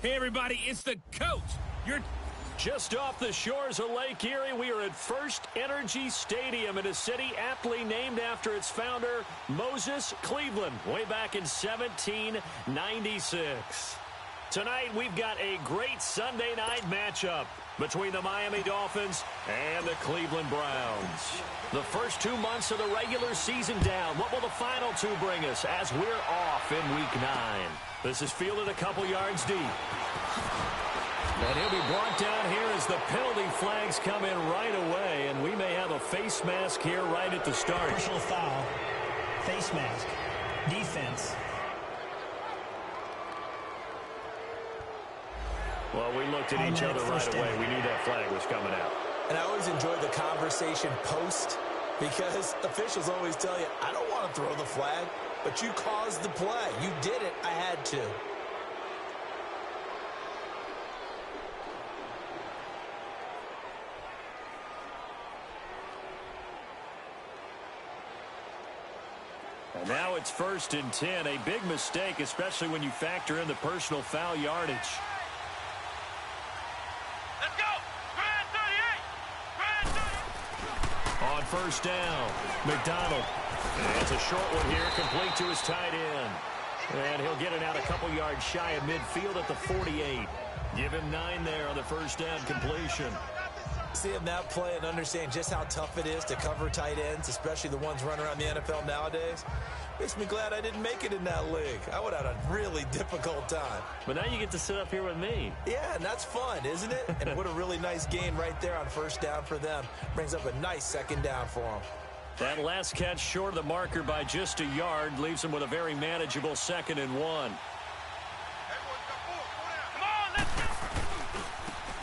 Hey, everybody, it's the coach. You're just off the shores of Lake Erie. We are at First Energy Stadium in a city aptly named after its founder, Moses Cleveland, way back in 1796. Tonight, we've got a great Sunday night matchup between the Miami Dolphins and the Cleveland Browns. The first 2 months of the regular season down. What will the final two bring us as we're off in Week 9? This is fielded a couple yards deep. And he'll be brought down here as the penalty flags come in right away, and we may have a face mask here right at the start. Personal foul, face mask, defense. Well, we looked at each other right away. We knew that flag was coming out. And I always enjoy the conversation post because officials always tell you, I don't want to throw the flag, but you caused the play. You did it. I had to. And now it's 1st and 10. A big mistake, especially when you factor in the personal foul yardage. Let's go! Grand 38! On first down, McDonald. And it's a short one here, complete to his tight end. And he'll get it out a couple yards shy of midfield at the 48. Give him 9 there on the first down completion. Seeing that play and understand just how tough it is to cover tight ends, especially the ones running around the NFL nowadays, makes me glad I didn't make it in that league. I would have had a really difficult time. But now you get to sit up here with me. Yeah, and that's fun, isn't it? And what a really nice gain right there on first down for them. Brings up a nice second down for them. That last catch short of the marker by just a yard leaves them with a very manageable 2nd and 1.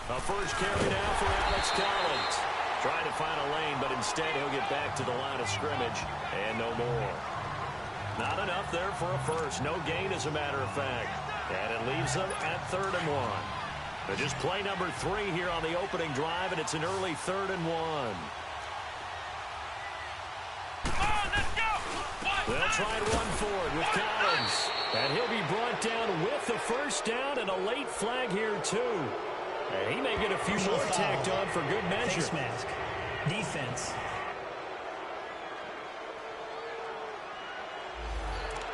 A first carry now for Alex Collins. Trying to find a lane, but instead he'll get back to the line of scrimmage and no more. Not enough there for a first. No gain, as a matter of fact. And it leaves them at 3rd and 1. But just play number 3 here on the opening drive, and it's an early 3rd and 1. They'll try and run forward with Collins. And he'll be brought down with the first down and a late flag here, too. And he may get a few more tacked on for good measure. Face mask, defense.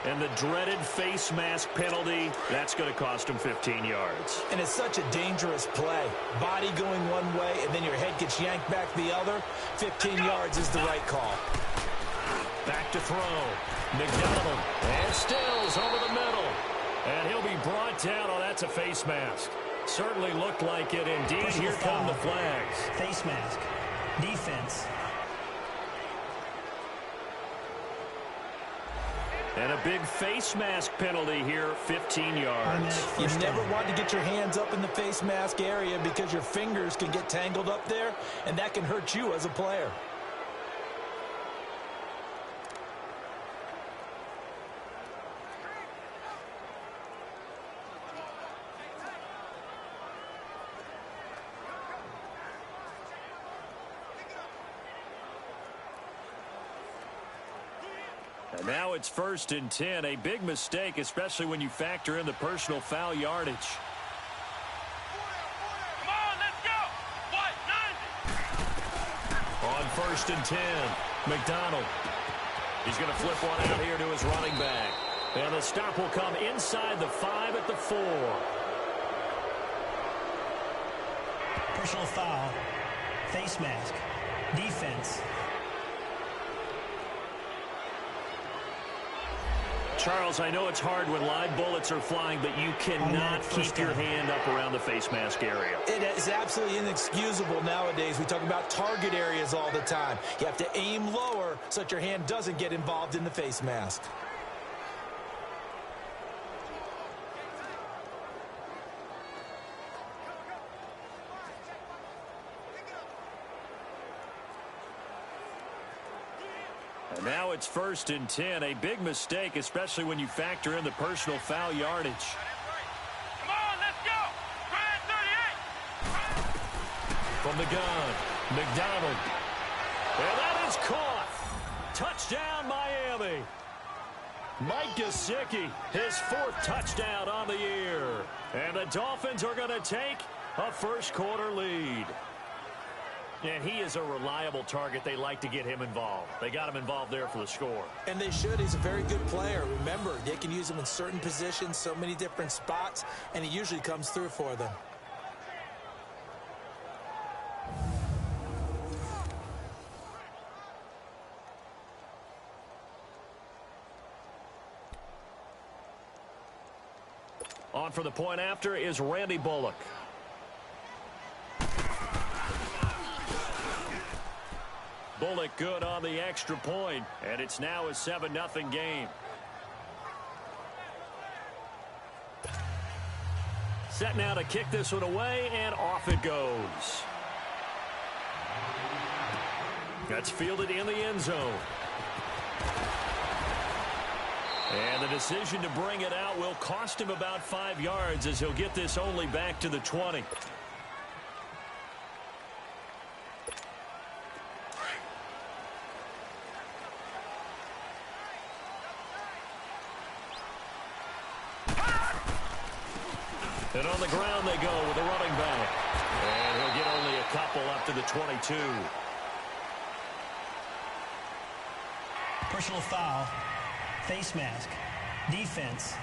And the dreaded face mask penalty, that's going to cost him 15 yards. And it's such a dangerous play. Body going one way, and then your head gets yanked back the other. 15 yards is the right call. Back to throw. McDonald. And Stills over the middle. And he'll be brought down. Oh, that's a face mask. Certainly looked like it. Indeed, here come the flags. Face mask. Defense. And a big face mask penalty here, 15 yards. You never want to get your hands up in the face mask area because your fingers can get tangled up there, and that can hurt you as a player. And now it's 1st and 10. A big mistake, especially when you factor in the personal foul yardage. Come on, let's go! What? 90! On 1st and 10, McDonald. He's going to flip one out here to his running back. And the stop will come inside the 5 at the 4. Personal foul, face mask, defense. Charles, I know it's hard when live bullets are flying, but you cannot keep your hand up around the face mask area. It is absolutely inexcusable nowadays. We talk about target areas all the time. You have to aim lower so that your hand doesn't get involved in the face mask. And now it's 1st and 10. A big mistake, especially when you factor in the personal foul yardage. Come on, let's go! Grand 38! From the gun, McDonald. And that is caught. Touchdown, Miami. Mike Gesicki, his 4th touchdown on the year. And the Dolphins are going to take a first-quarter lead. And he is a reliable target. They like to get him involved. They got him involved there for the score. And they should. He's a very good player. Remember, they can use him in certain positions, so many different spots, and he usually comes through for them. On for the point after is Randy Bullock. Bullock good on the extra point, and it's now a 7-0 game. Set now to kick this one away, and off it goes. That's fielded in the end zone. And the decision to bring it out will cost him about 5 yards as he'll get this only back to the 20. And on the ground they go with a running back. And he'll get only a couple up to the 22. Personal foul. Face mask. Defense.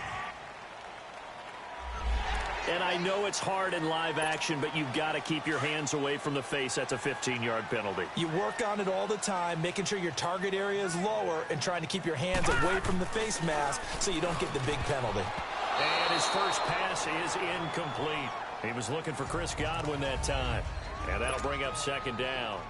And I know it's hard in live action, but you've got to keep your hands away from the face. That's a 15-yard penalty. You work on it all the time, making sure your target area is lower and trying to keep your hands away from the face mask so you don't get the big penalty. And his first pass is incomplete. He was looking for Chris Godwin that time. And that'll bring up 2nd down.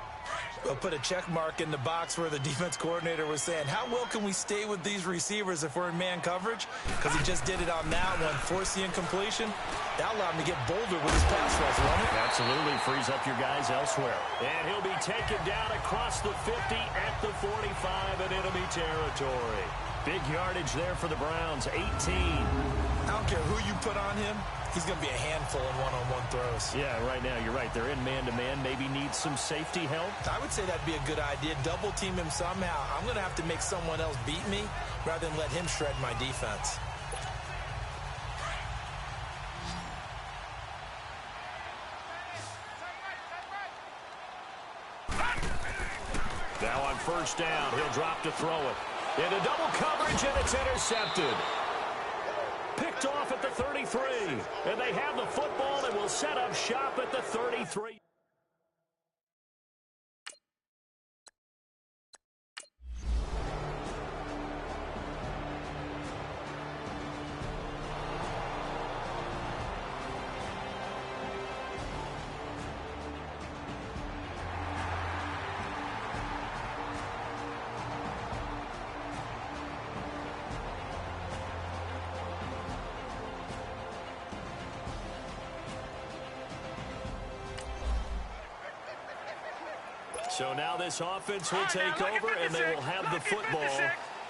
We'll put a check mark in the box where the defense coordinator was saying, how well can we stay with these receivers if we're in man coverage? Because he just did it on that one, forced the incompletion. That allowed him to get bolder with his pass rush, won't it? Absolutely frees up your guys elsewhere. And he'll be taken down across the 50 at the 45 in enemy territory. Big yardage there for the Browns, 18. I don't care who you put on him. He's going to be a handful in one-on-one throws. Yeah, right now, you're right. They're in man-to-man. Maybe need some safety help. I would say that'd be a good idea. Double team him somehow. I'm going to have to make someone else beat me rather than let him shred my defense. Now on 1st down, he'll drop to throw it. Into double coverage, and it's intercepted. Picked off at the 33. And they have the football and will set up shop at the 33. So now this offense will take over, and they will have the football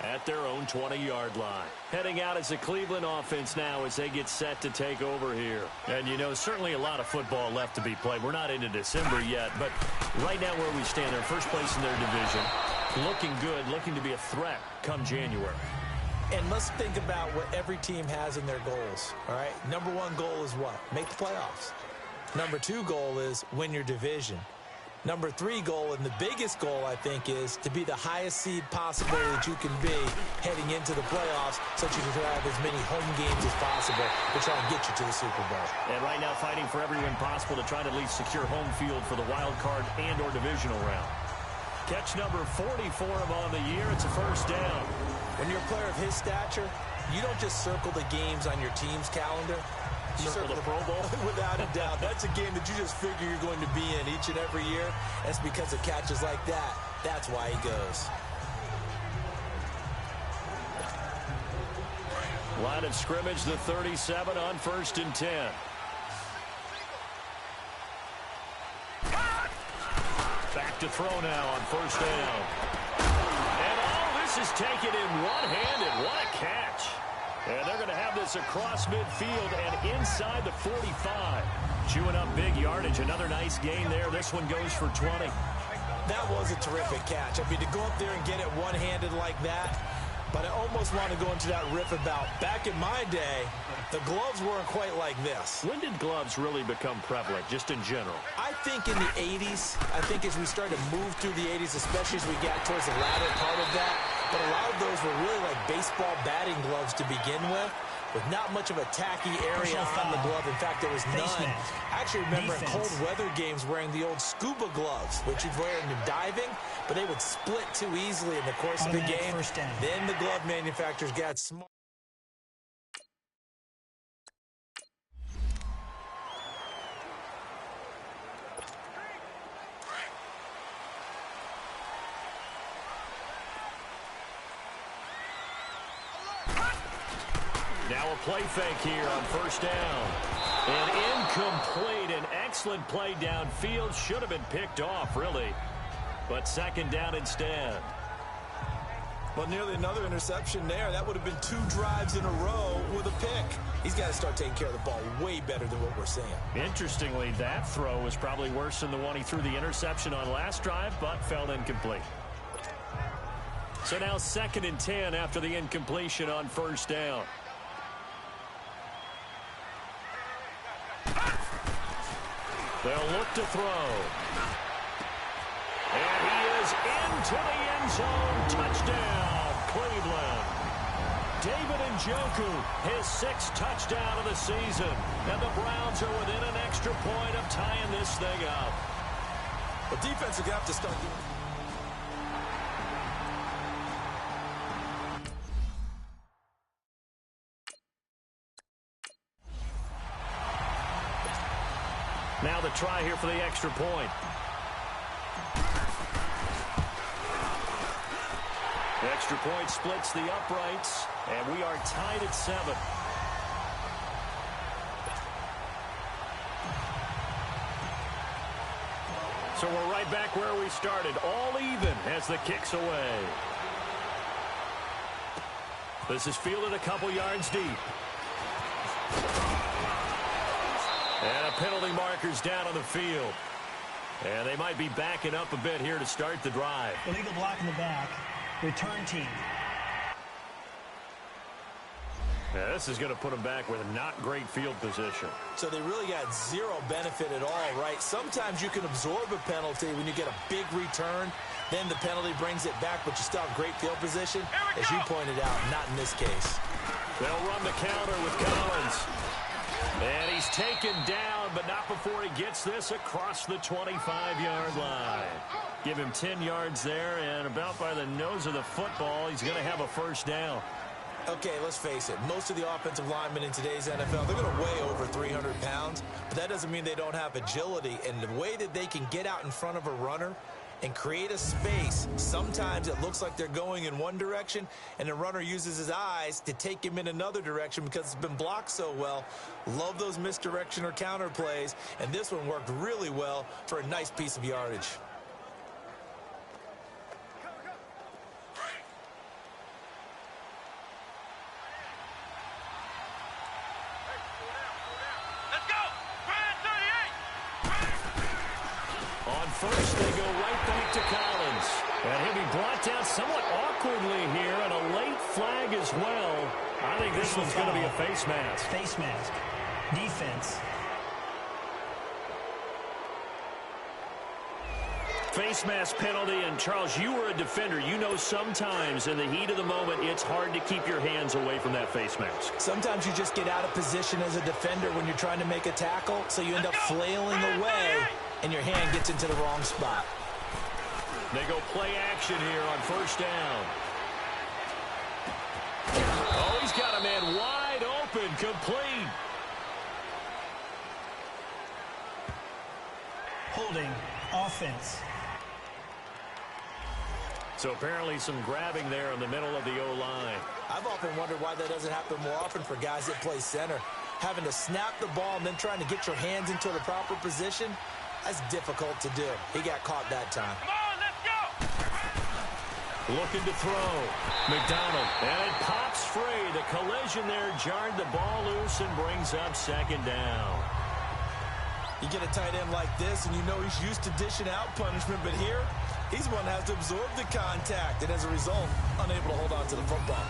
at their own 20-yard line. Heading out as a Cleveland offense now as they get set to take over here. And, you know, certainly a lot of football left to be played. We're not into December yet, but right now where we stand, they're first place in their division. Looking good, looking to be a threat come January. And let's think about what every team has in their goals, all right? Number 1 goal is what? Make the playoffs. Number 2 goal is win your division. Number 3 goal, and the biggest goal, I think, is to be the highest seed possible that you can be heading into the playoffs so that you can have as many home games as possible to try and get you to the Super Bowl. And right now fighting for every win possible to try to at least secure home field for the wild card and or divisional round. Catch number 44 on the year. It's a 1st down. When you're a player of his stature, you don't just circle the games on your team's calendar. You circle the Pro Bowl? Without a doubt. That's a game that you just figure you're going to be in each and every year. That's because of catches like that. That's why he goes. Line of scrimmage, the 37 on 1st and 10. Back to throw now on 1st down. And all this is taken in one-handed. What a catch. And they're going to have this across midfield and inside the 45. Chewing up big yardage. Another nice gain there. This one goes for 20. That was a terrific catch. I mean, to go up there and get it one-handed like that, But I almost want to go into that riff about back in my day, the gloves weren't quite like this. When did gloves really become prevalent, just in general? I think in the 80s. I think as we started to move through the 80s, especially as we got towards the latter part of that. But a lot of those were really like baseball batting gloves to begin with not much of a tacky area on the glove. In fact, there was none. I actually remember in cold weather games wearing the old scuba gloves, which you'd wear in diving, but they would split too easily in the course of the game. Then the glove manufacturers got smart. Now a play fake here on first down. And incomplete. An excellent play downfield. Should have been picked off, really. But second down instead. Well, nearly another interception there. That would have been 2 drives in a row with a pick. He's got to start taking care of the ball way better than what we're seeing. Interestingly, that throw was probably worse than the one he threw the interception on last drive, but fell incomplete. So now 2nd and 10 after the incompletion on first down. They'll look to throw. And he is into the end zone. Touchdown, Cleveland. David Njoku, his 6th touchdown of the season. And the Browns are within an extra point of tying this thing up. The defense is going to have to start doing. Now the try here for the extra point. The extra point splits the uprights, and we are tied at 7. So we're right back where we started, all even as the kick's away. This is fielded a couple yards deep. And a penalty marker's down on the field. And they might be backing up a bit here to start the drive. Illegal block in the back. Return team. Yeah, this is going to put them back with not great field position. So they really got 0 benefit at all, right? Sometimes you can absorb a penalty when you get a big return. Then the penalty brings it back, but you still have great field position. As you pointed out, not in this case. They'll run the counter with Collins. And he's taken down, but not before he gets this across the 25-yard line. Give him 10 yards there, and about by the nose of the football, he's going to have a first down. Okay, let's face it. Most of the offensive linemen in today's NFL, they're going to weigh over 300 pounds, but that doesn't mean they don't have agility. And the way that they can get out in front of a runner and create a space, sometimes it looks like they're going in one direction, and the runner uses his eyes to take him in another direction because it's been blocked so well. Love those misdirection or counter plays, and this one worked really well for a nice piece of yardage. First, they go right back to Collins. And he'll be brought down somewhat awkwardly here, and a late flag as well. I think this one's going to be a face mask. Face mask. Defense. Face mask penalty, and Charles, you were a defender. You know sometimes in the heat of the moment, it's hard to keep your hands away from that face mask. Sometimes you just get out of position as a defender when you're trying to make a tackle, so you end up flailing away, and your hand gets into the wrong spot. They go play action here on first down. Oh, he's got a man wide open, complete. Holding, offense. So apparently some grabbing there in the middle of the O-line. I've often wondered why that doesn't happen more often for guys that play center. Having to snap the ball and then trying to get your hands into the proper position, that's difficult to do. He got caught that time. Come on, let's go! Looking to throw. McDonald. And it pops free. The collision there jarred the ball loose and brings up second down. You get a tight end like this, and you know he's used to dishing out punishment, but here, He's the one that has to absorb the contact, and as a result, unable to hold on to the football.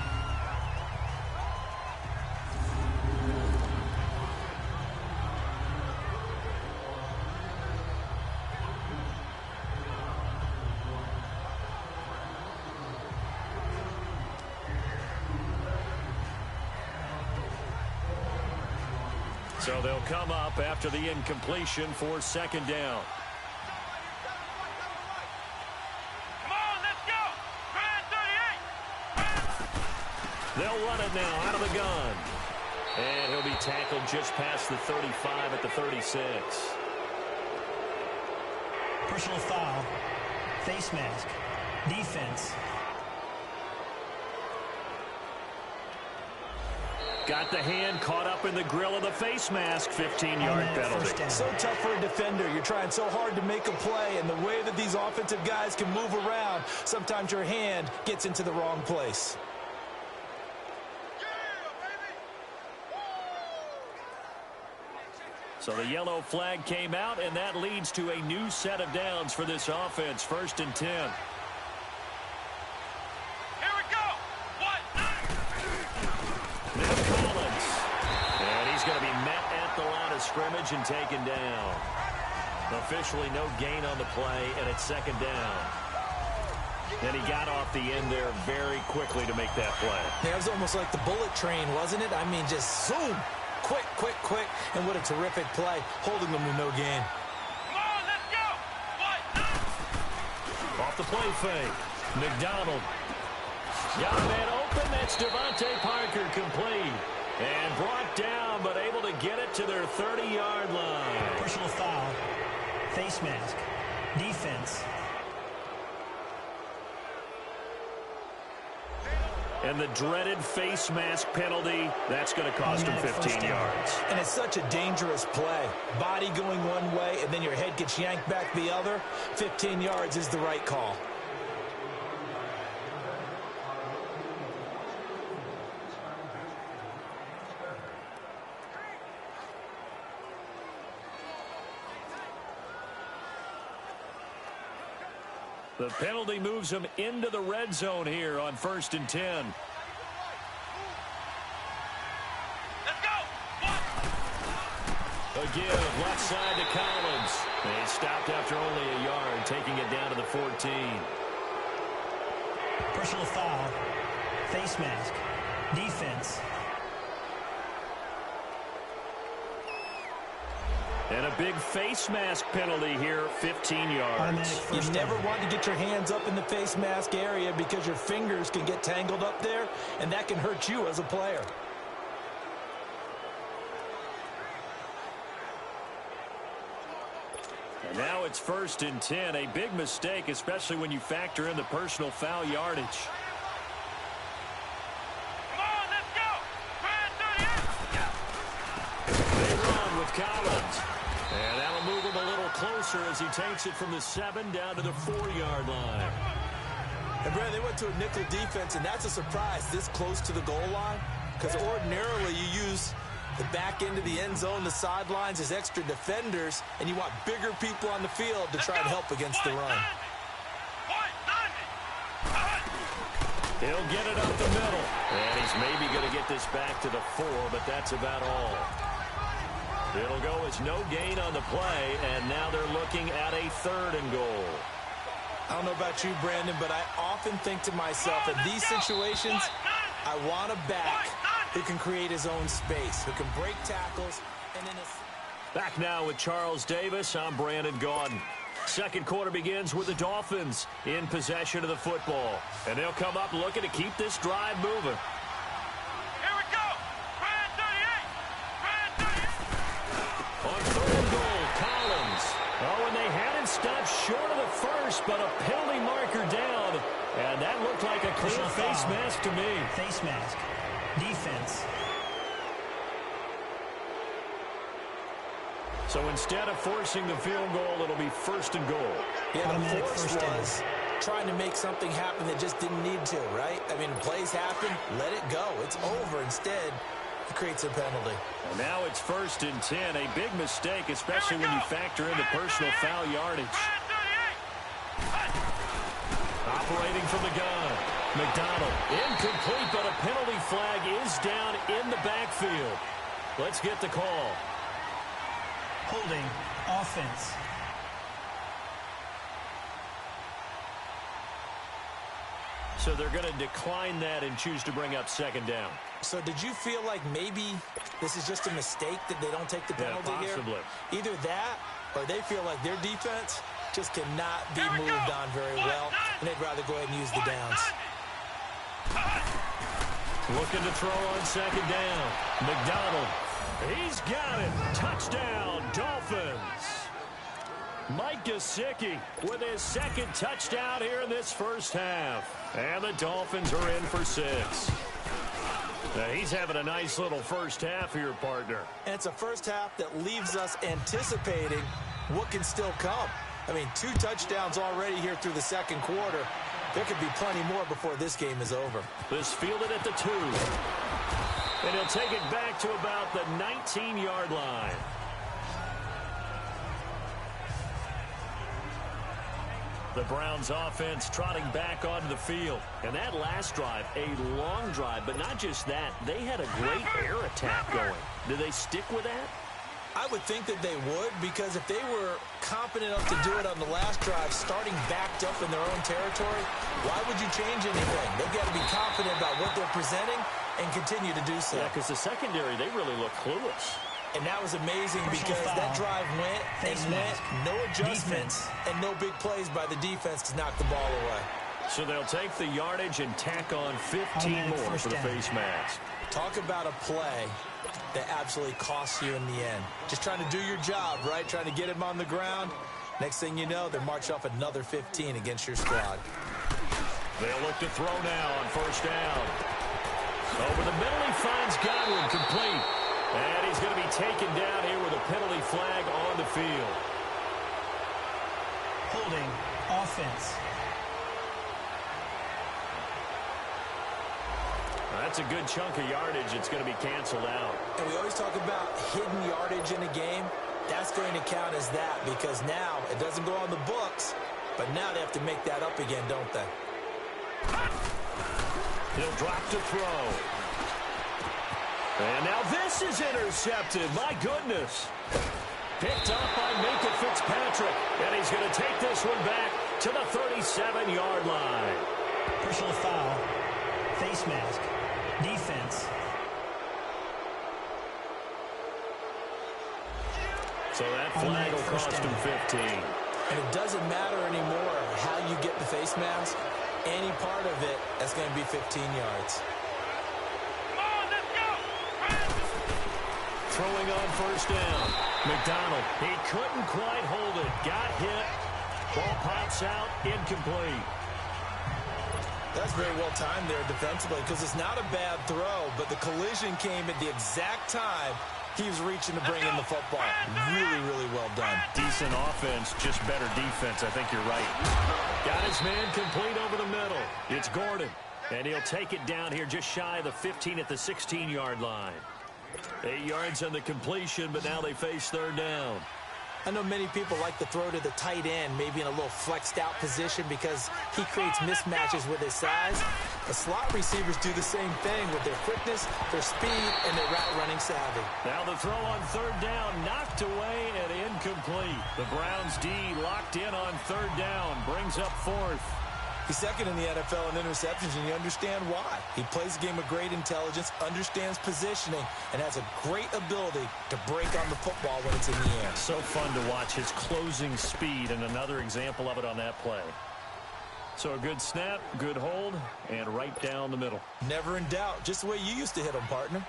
So they'll come up after the incompletion for second down. Come on, let's go. Try 38. They'll run it now out of the gun. And he'll be tackled just past the 35 at the 36. Personal foul. Face mask. Defense. Got the hand caught up in the grill of the face mask. 15-yard penalty. So tough for a defender. You're trying so hard to make a play, and the way that these offensive guys can move around, sometimes your hand gets into the wrong place. So the yellow flag came out, and that leads to a new set of downs for this offense. 1st and 10. Here we go. What? Now Collins. And he's going to be met at the line of scrimmage and taken down. Officially no gain on the play, and it's second down. And he got off the end there very quickly to make that play. Yeah, it was almost like the bullet train, wasn't it? I mean, just zoom. Quick, quick, quick. And what a terrific play, holding them to no gain. Come on, let's go. What? Off the play fake. McDonald. Got a man open. That's Devontae Parker complete. And brought down, but able to get it to their 30-yard line. Personal foul. Face mask. Defense. And the dreaded face mask penalty, that's going to cost him 15 yards. And it's such a dangerous play. Body going one way, and then your head gets yanked back the other. 15 yards is the right call. The penalty moves him into the red zone here on 1st and 10. Let's go. What? A give left side to Collins. He stopped after only a yard, taking it down to the 14. Personal foul. Face mask. Defense. And a big face mask penalty here, 15 yards. You never want to get your hands up in the face mask area because your fingers can get tangled up there, and that can hurt you as a player. And now it's 1st and 10. A big mistake, especially when you factor in the personal foul yardage. Come on, let's go. Try 38. They run with Collins. And that'll move him a little closer as he takes it from the 7 down to the 4-yard line. And, Brad, they went to a nickel defense, and that's a surprise this close to the goal line, because ordinarily you use the back end of the end zone, the sidelines as extra defenders, and you want bigger people on the field to try and help against the run. He'll get it up the middle. And he's maybe going to get this back to the 4, but that's about all. It'll go as no gain on the play, and now they're looking at a 3rd and goal. I don't know about you, Brandon, but I often think to myself, in these situations, I want a back who can create his own space, who can break tackles. Back now with Charles Davis. I'm Brandon Gaudin. Second quarter begins with the Dolphins in possession of the football. And they'll come up looking to keep this drive moving. Here we go. Try 38. On 3rd and goal, Collins. Oh, and they had it stopped short of the first, but a penalty marker down. And that looked like a clear face mask to me. Face mask. Defense. So instead of forcing the field goal, it'll be 1st and goal. Yeah, the force was trying to make something happen that just didn't need to, right? I mean, plays happen, let it go. It's over. Instead, it creates a penalty. And now it's 1st and 10. A big mistake, especially when you factor in the personal foul yardage. Operating from the gun. McDonald, incomplete, but a penalty flag is down in the backfield. Let's get the call. Holding offense. So they're going to decline that and choose to bring up second down. So did you feel like maybe this is just a mistake that they don't take the penalty possibly. here? Either that or they feel like their defense just cannot be moved on very well, and they'd rather go ahead and use the downs. Looking to throw on second down. McDonald, he's got it. Touchdown, Dolphins. Mike Gesicki with his second touchdown here in this first half. And the Dolphins are in for 6. Now he's having a nice little first half here, partner. And it's a first half that leaves us anticipating what can still come. I mean, 2 touchdowns already here through the second quarter. There could be plenty more before this game is over. This fielded at the 2. And he'll take it back to about the 19-yard line. The Browns offense trotting back onto the field. And that last drive, a long drive, but not just that. They had a great air attack going. Do they stick with that? I would think that they would, because if they were confident enough to do it on the last drive, starting backed up in their own territory, why would you change anything? They've got to be confident about what they're presenting and continue to do so. Yeah, because the secondary, they really look clueless. And that was amazing because that drive went and went, no adjustments, and no big plays by the defense to knock the ball away. So they'll take the yardage and tack on 15 more for the face mask. Talk about a play that absolutely costs you in the end. Just trying to do your job, right? Trying to get him on the ground. Next thing you know, they march off another 15 against your squad. They'll look to throw now on first down. Over the middle, he finds Godwin, complete. And he's going to be taken down here with a penalty flag on the field. Holding offense. That's a good chunk of yardage. It's going to be canceled out. And we always talk about hidden yardage in a game. That's going to count as that, because now it doesn't go on the books, but now they have to make that up again, don't they? He'll drop to throw. And now this is intercepted. My goodness. Picked up by Minka Fitzpatrick. And he's going to take this one back to the 37-yard line. Personal foul. Face mask. Defense. So that flag will cost him 15. And it doesn't matter anymore how you get the face mask. Any part of it, that's going to be 15 yards. Throwing on first down. McDonald, he couldn't quite hold it. Got hit. Ball pops out, incomplete. That's very well timed there defensively, because it's not a bad throw, but the collision came at the exact time he was reaching to bring in the football. Really, really well done. Decent offense, just better defense. I think you're right. Got his man complete over the middle. It's Gordon, and he'll take it down here just shy of the 15 at the 16-yard line. 8 yards on the completion, but now they face third down. I know many people like to throw to the tight end, maybe in a little flexed out position, because he creates mismatches with his size. The slot receivers do the same thing with their quickness, their speed, and their route running savvy. Now the throw on third down, knocked away and incomplete. The Browns D locked in on third down, brings up fourth. He's second in the NFL in interceptions, and you understand why. He plays a game with great intelligence, understands positioning, and has a great ability to break on the football when it's in the air. So fun to watch his closing speed, and another example of it on that play. So a good snap, good hold, and right down the middle. Never in doubt. Just the way you used to hit them, partner.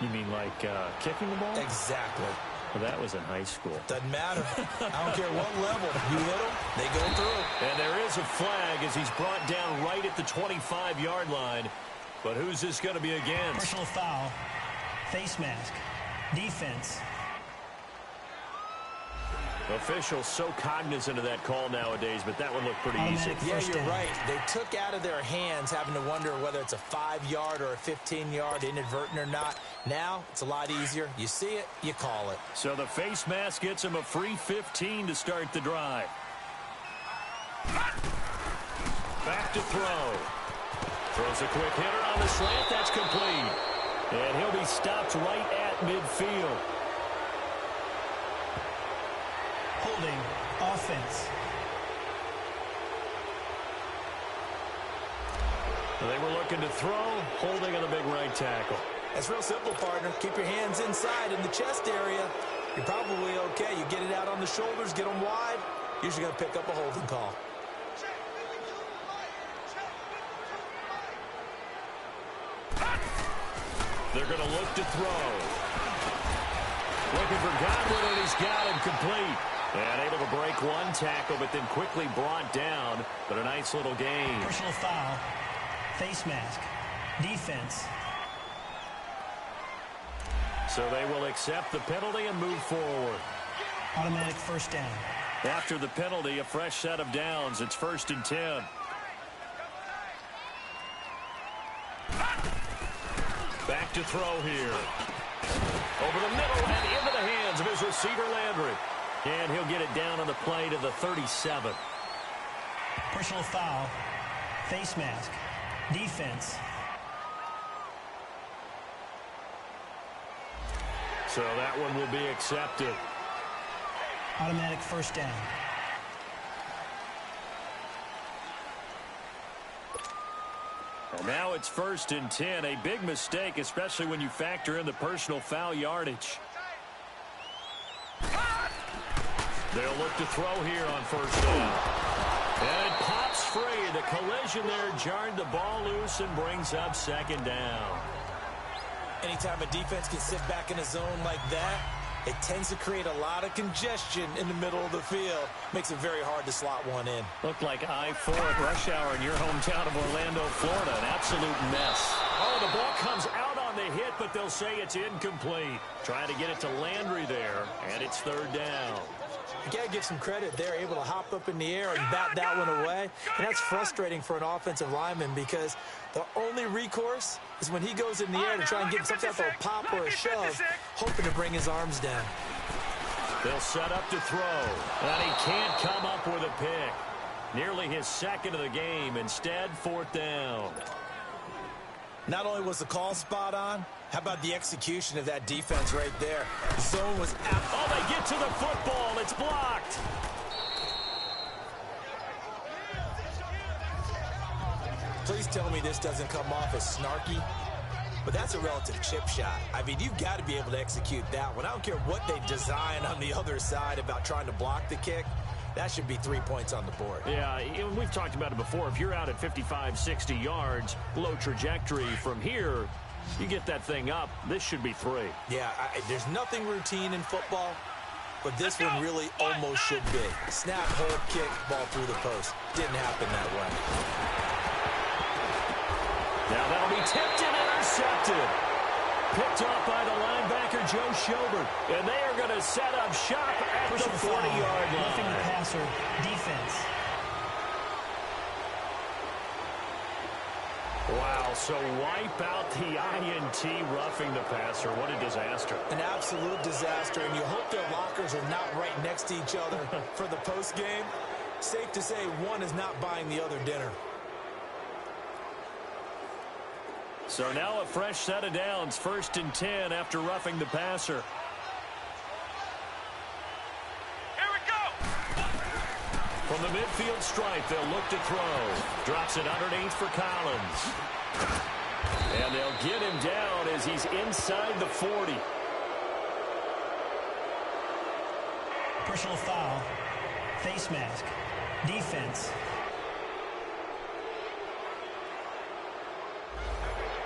You mean like kicking the ball? Exactly. Well, that was in high school. Doesn't matter. I don't care what level. You hit them, they go through. And there is a flag as he's brought down right at the 25-yard line. But who's this going to be against? Personal foul. Face mask. Defense. Officials so cognizant of that call nowadays, but that one looked pretty easy. Yeah, you're right. They took out of their hands having to wonder whether it's a 5-yard or a 15-yard, inadvertent or not. Now, it's a lot easier. You see it, you call it. So the face mask gets him a free 15 to start the drive. Back to throw. Throws a quick hitter on the slant. That's complete. And he'll be stopped right at midfield. Holding offense. They were looking to throw, holding on the big right tackle. That's real simple, partner. Keep your hands inside in the chest area. You're probably okay. You get it out on the shoulders, get them wide. Usually going to pick up a holding call. They're going to look to throw. Looking for Godwin, and he's got him complete. And able to break one tackle, but then quickly brought down. But a nice little gain. Personal foul. Face mask. Defense. So they will accept the penalty and move forward. Automatic first down. After the penalty, a fresh set of downs. It's 1st and 10. Back to throw here. Over the middle and into the hands of his receiver, Landry. And he'll get it down on the play to the 37. Personal foul. Face mask. Defense. So that one will be accepted. Automatic first down. And now it's 1st and 10. A big mistake, especially when you factor in the personal foul yardage. They'll look to throw here on 1st down. And it pops free. The collision there jarred the ball loose and brings up 2nd down. Anytime a defense can sit back in a zone like that, it tends to create a lot of congestion in the middle of the field. Makes it very hard to slot one in. Looked like I-4 at rush hour in your hometown of Orlando, Florida. An absolute mess. Oh, the ball comes out on the hit, but they'll say it's incomplete. Trying to get it to Landry there, and it's 3rd down. You got to give some credit. They're able to hop up in the air and bat that one away. And that's frustrating for an offensive lineman because the only recourse is when he goes in the air to try and get some type of a pop or a shove, hoping to bring his arms down. They'll set up to throw. And he can't come up with a pick. Nearly his 2nd of the game. Instead, 4th down. Not only was the call spot on, how about the execution of that defense right there? The zone was out. Oh, they get to the football. It's blocked. Please tell me this doesn't come off as snarky, but that's a relative chip shot. I mean, you've got to be able to execute that one. I don't care what they design on the other side about trying to block the kick. That should be 3 points on the board. Yeah, we've talked about it before. If you're out at 55, 60 yards, low trajectory from here, you get that thing up. This should be 3. Yeah, there's nothing routine in football, but this one really almost should be. Snap, hold, kick, ball through the post. Didn't happen that way. Now that'll be tipped and intercepted. Picked off by the linebacker, Joe Schobert. And they are going to set up shop at the 40-yard line. Roughing the passer, defense. Wow, so wipe out the INT roughing the passer. What a disaster. An absolute disaster, and you hope their lockers are not right next to each other for the postgame. Safe to say one is not buying the other dinner. So now a fresh set of downs, 1st and 10 after roughing the passer. Here we go. From the midfield stripe, they'll look to throw. Drops it underneath for Collins. And they'll get him down as he's inside the 40. Personal foul. Face mask. Defense.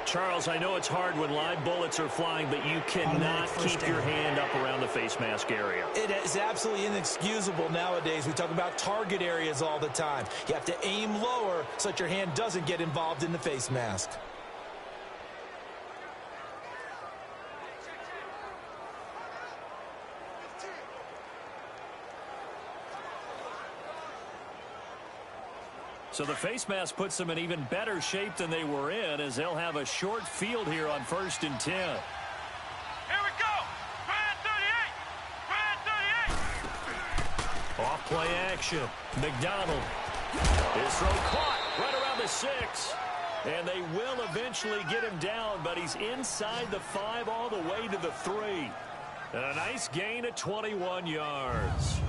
Charles, I know it's hard when live bullets are flying, but you cannot keep your hand up around the face mask area. It is absolutely inexcusable nowadays. We talk about target areas all the time. You have to aim lower so that your hand doesn't get involved in the face mask. So the face mask puts them in even better shape than they were in, as they'll have a short field here on 1st and 10. Here we go. Try 38. Off play action. McDonald. His throw caught. Runner down to 6. And they will eventually get him down, but he's inside the 5 all the way to the 3. And a nice gain of 21 yards.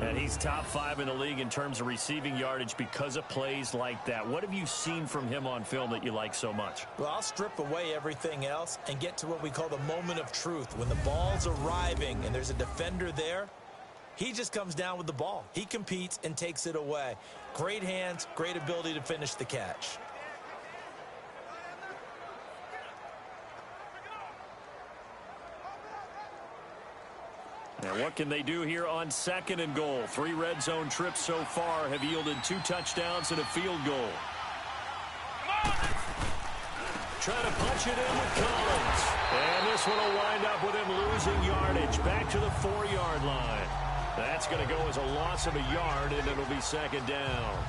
And he's top 5 in the league in terms of receiving yardage because of plays like that. What have you seen from him on film that you like so much? Well, I'll strip away everything else and get to what we call the moment of truth. When the ball's arriving and there's a defender there, he just comes down with the ball. He competes and takes it away. Great hands, great ability to finish the catch. And what can they do here on 2nd and goal? 3 red zone trips so far have yielded 2 touchdowns and a field goal. Trying to punch it in with Collins. And this one will wind up with him losing yardage back to the 4-yard line. That's going to go as a loss of a yard, and it'll be 2nd down.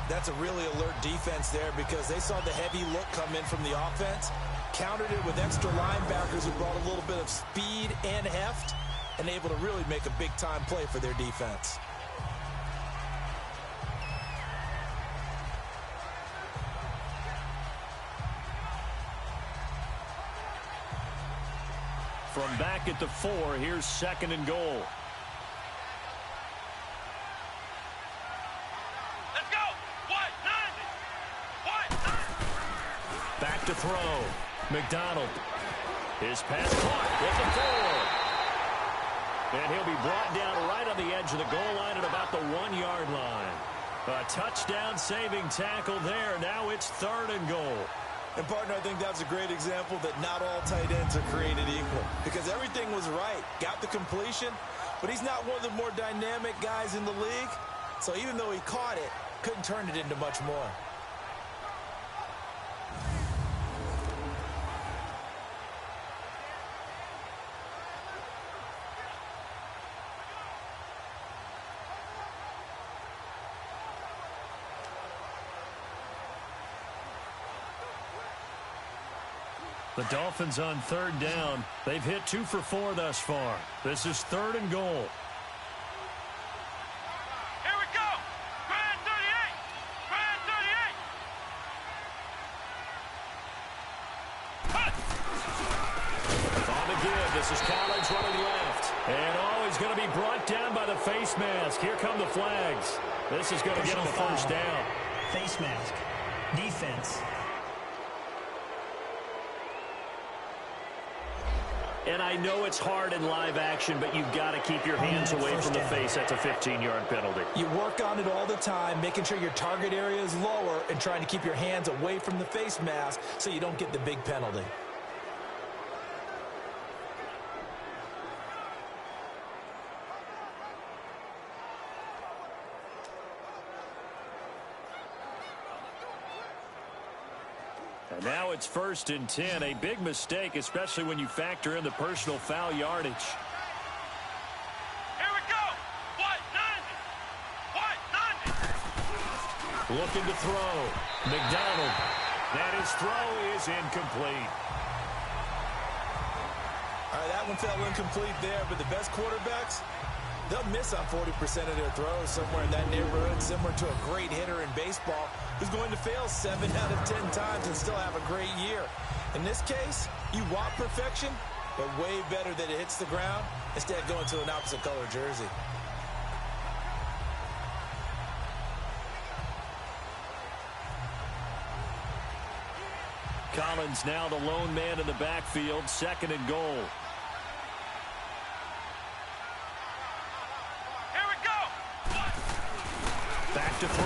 That's a really alert defense there because they saw the heavy look come in from the offense, countered it with extra linebackers who brought a little bit of speed and heft, and able to really make a big-time play for their defense. From back at the 4, here's 2nd and goal. Let's go. What? 90. What? Back to throw. McDonald. His pass caught with the 4. And he'll be brought down right on the edge of the goal line at about the 1-yard line. A touchdown saving tackle there. Now it's 3rd and goal. And, partner, I think that's a great example that not all tight ends are created equal because everything was right. Got the completion, but he's not one of the more dynamic guys in the league. So even though he caught it, couldn't turn it into much more. The Dolphins on 3rd down. They've hit 2 for 4 thus far. This is 3rd and goal. Here we go. Grand 38. Grand 38. On the give. This is Collins running left. And he's going to be brought down by the face mask. Here come the flags. This is going to get him a first down. Face mask. Defense. And I know it's hard in live action, but you've got to keep your hands away from the face. That's a 15-yard penalty. You work on it all the time, making sure your target area is lower and trying to keep your hands away from the face mask so you don't get the big penalty. And now it's 1st and 10. A big mistake, especially when you factor in the personal foul yardage. Here we go. What? 90. What? 90. Looking to throw. McDonald. And his throw is incomplete. All right, that one fell incomplete there, but the best quarterbacks, they'll miss on 40% of their throws somewhere in that neighborhood, similar to a great hitter in baseball who's going to fail 7 out of 10 times and still have a great year. In this case, you want perfection, but way better that it hits the ground instead of going to an opposite color jersey. Collins now the lone man in the backfield, 2nd and goal. Back to throw.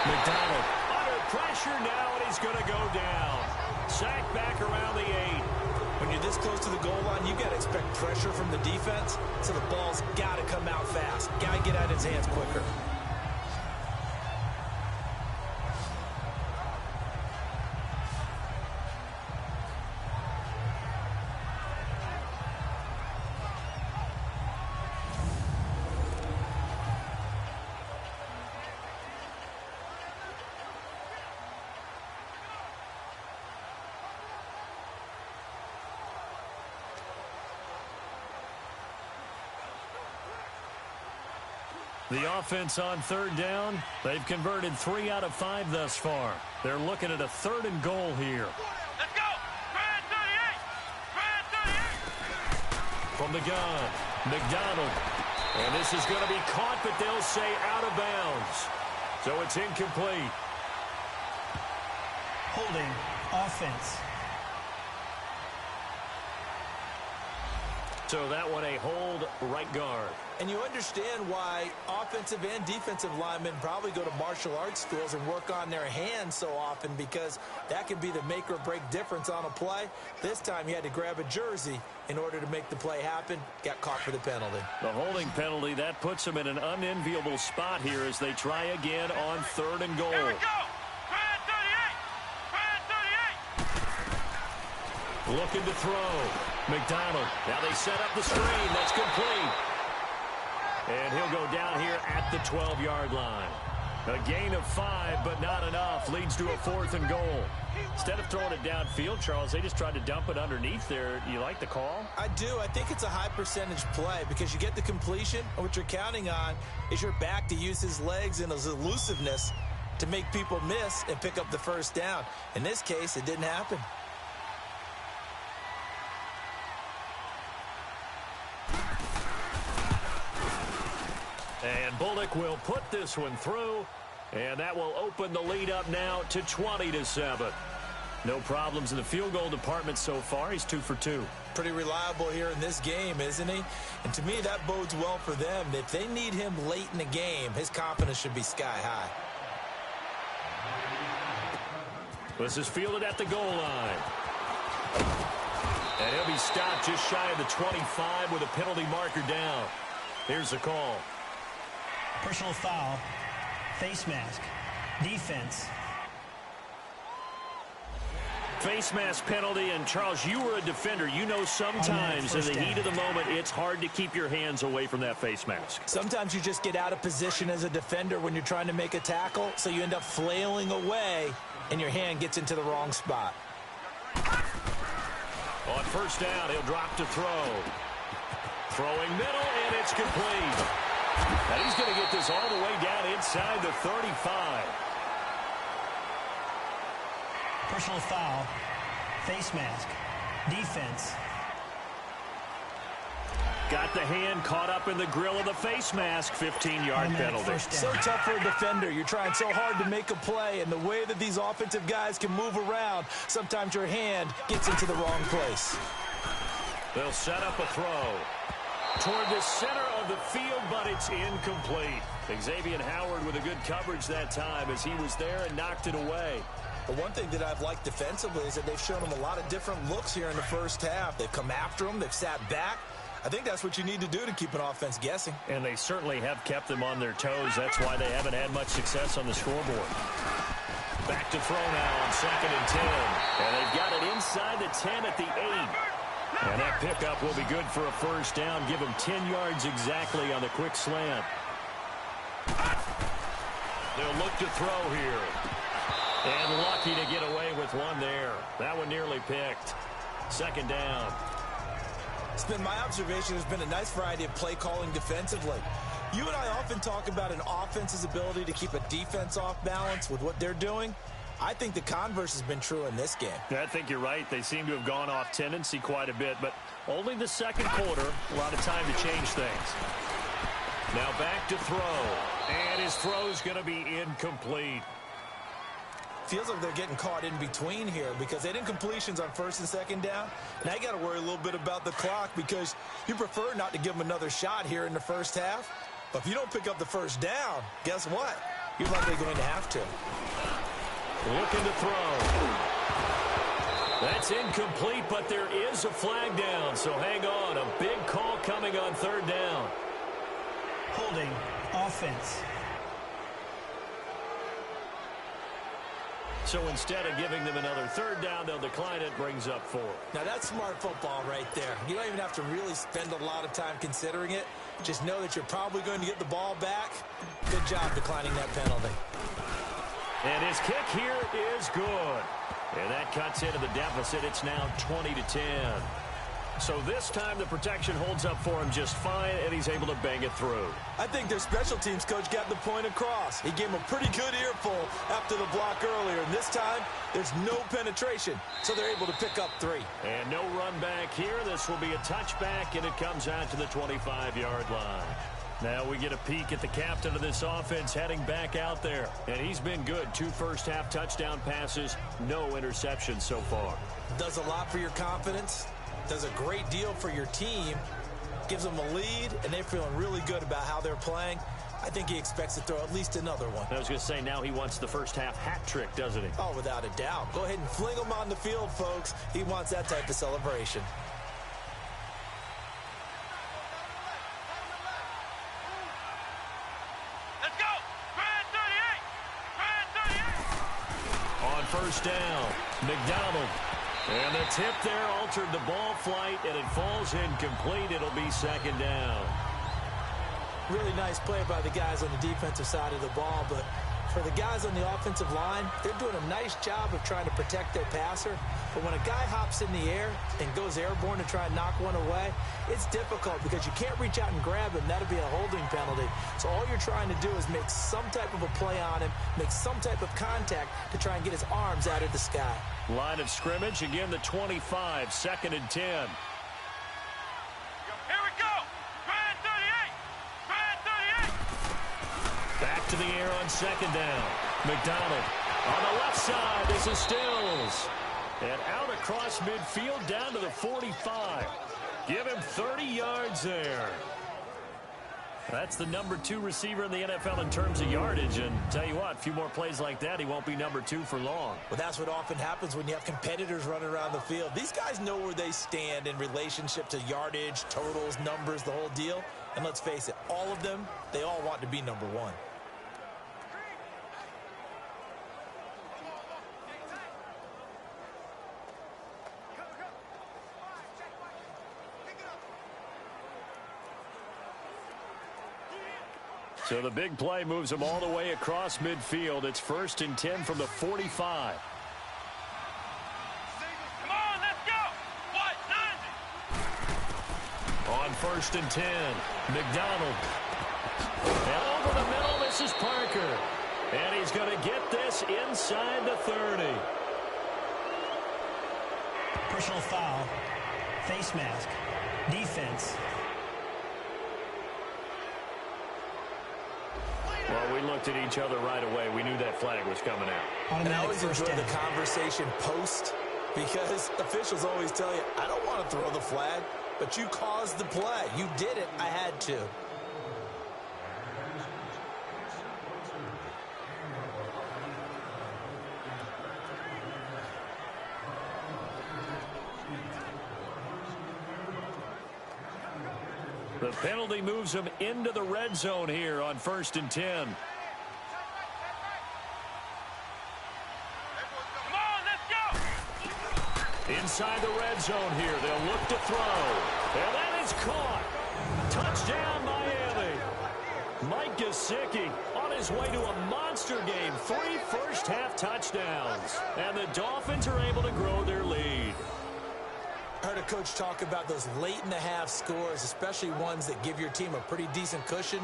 McDonald under pressure now, and he's going to go down. Sacked back around the 8. When you're this close to the goal line, you got to expect pressure from the defense, so the ball's got to come out fast. Got to get out of his hands quicker. The offense on 3rd down, they've converted 3 out of 5 thus far. They're looking at a 3rd and goal here. Let's go. Red 38. Red 38. From the gun, McDonald. And this is going to be caught, but they'll say out of bounds. So it's incomplete. Holding offense. So that one a hold right guard. And you understand why offensive and defensive linemen probably go to martial arts schools and work on their hands so often, because that can be the make or break difference on a play. This time he had to grab a jersey in order to make the play happen. Got caught for the penalty. The holding penalty, that puts them in an unenviable spot here as they try again on 3rd and goal. Here we go. Red 38. Red 38. Looking to throw. McDonald. Now they set up the screen. That's complete. And he'll go down here at the 12-yard line. A gain of 5, but not enough. Leads to a 4th and goal. Instead of throwing it downfield, Charles, they just tried to dump it underneath there. You like the call? I do. I think it's a high percentage play because you get the completion, and what you're counting on is your back to use his legs and his elusiveness to make people miss and pick up the 1st down. In this case, it didn't happen. And Bullock will put this one through, and that will open the lead up now to 20-7. No problems in the field goal department so far. He's 2 for 2. Pretty reliable here in this game, isn't he? And to me, that bodes well for them. If they need him late in the game, his confidence should be sky high. This is fielded at the goal line. And he'll be stopped just shy of the 25 with a penalty marker down. Here's the call. Personal foul. Face mask. Defense. Face mask penalty, and Charles, you were a defender. You know sometimes in the heat of the moment, it's hard to keep your hands away from that face mask. Sometimes you just get out of position as a defender when you're trying to make a tackle, so you end up flailing away, and your hand gets into the wrong spot. On 1st down, he'll drop to throw. Throwing middle, and it's complete. And he's going to get this all the way down inside the 35. Personal foul. Face mask. Defense. Got the hand caught up in the grill of the face mask. 15-yard penalty. So tough for a defender. You're trying so hard to make a play, and the way that these offensive guys can move around, sometimes your hand gets into the wrong place. They'll set up a throw toward the center of the field, but it's incomplete. Xavier Howard with a good coverage that time as he was there and knocked it away. The one thing that I've liked defensively is that they've shown him a lot of different looks here in the 1st half. They've come after him. They've sat back. I think that's what you need to do to keep an offense guessing. And they certainly have kept them on their toes. That's why they haven't had much success on the scoreboard. Back to throw now on 2nd and 10. And they've got it inside the 10 at the 8. And that pickup will be good for a 1st down. Give them 10 yards exactly on the quick slant. They'll look to throw here. And lucky to get away with one there. That one nearly picked. 2nd down. It's been my observation there's been a nice variety of play calling defensively. You and I often talk about an offense's ability to keep a defense off balance with what they're doing. I think the converse has been true in this game. I think you're right. They seem to have gone off tendency quite a bit, but only the 2nd quarter. A lot of time to change things. Now back to throw. And his throw's going to be incomplete. Feels like they're getting caught in between here because they didn't completions on 1st and 2nd down. Now you got to worry a little bit about the clock because you prefer not to give them another shot here in the 1st half. But if you don't pick up the 1st down, guess what? You're likely going to have to. Looking to throw. That's incomplete, but there is a flag down, so hang on. A big call coming on 3rd down. Holding offense. So instead of giving them another 3rd down, they'll decline it, brings up 4. Now that's smart football right there. You don't even have to really spend a lot of time considering it. Just know that you're probably going to get the ball back. Good job declining that penalty. And his kick here is good. And that cuts into the deficit. It's now 20-10. So this time the protection holds up for him just fine, and he's able to bang it through. I think their special teams coach got the point across. He gave him a pretty good earful after the block earlier, and this time there's no penetration, so they're able to pick up 3. And no run back here. This will be a touchback, and it comes out to the 25-yard line. Now we get a peek at the captain of this offense heading back out there. And he's been good. 2 first-half touchdown passes, no interceptions so far. Does a lot for your confidence. Does a great deal for your team. Gives them a lead, and they're feeling really good about how they're playing. I think he expects to throw at least another one. I was going to say, now he wants the first-half hat trick, doesn't he? Oh, without a doubt. Go ahead and fling him on the field, folks. He wants that type of celebration. Let's go. Grand 38. On first down, McDonald. And the tip there altered the ball flight, and it falls incomplete. It'll be second down. Really nice play by the guys on the defensive side of the ball, but for the guys on the offensive line, they're doing a nice job of trying to protect their passer. But when a guy hops in the air and goes airborne to try and knock one away, it's difficult because you can't reach out and grab him. That'll be a holding penalty. So all you're trying to do is make some type of a play on him, make some type of contact to try and get his arms out of the sky. Line of scrimmage, again the 25, 2nd and 10. Here we go. Grand 38. Back to the air on second down. McDonald on the left side. This is Stills. And out across midfield down to the 45. Give him 30 yards there. That's the number 2 receiver in the NFL in terms of yardage. And tell you what, a few more plays like that, he won't be number 2 for long. Well, that's what often happens when you have competitors running around the field. These guys know where they stand in relationship to yardage, totals, numbers, the whole deal. And let's face it, all of them, they all want to be number 1. So the big play moves him all the way across midfield. It's 1st and 10 from the 45. Come on, let's go. What? 90. On 1st and 10, McDonald. And over the middle, this is Parker. And he's going to get this inside the 30. Personal foul. Face mask. Defense. Well, we looked at each other right away. We knew that flag was coming out. And I Automatic always first enjoy down. the conversation post because officials always tell you, I don't want to throw the flag, but you caused the play. You did it. I had to. The penalty moves him into the red zone here on 1st and 10. Come on, let's go. Inside the red zone here. They'll look to throw. And that is caught. Touchdown, Miami. Mike Gesicki on his way to a monster game. 3 first-half touchdowns. And the Dolphins are able to grow their lead. I heard a coach talk about those late-in-the-half scores, especially ones that give your team a pretty decent cushion.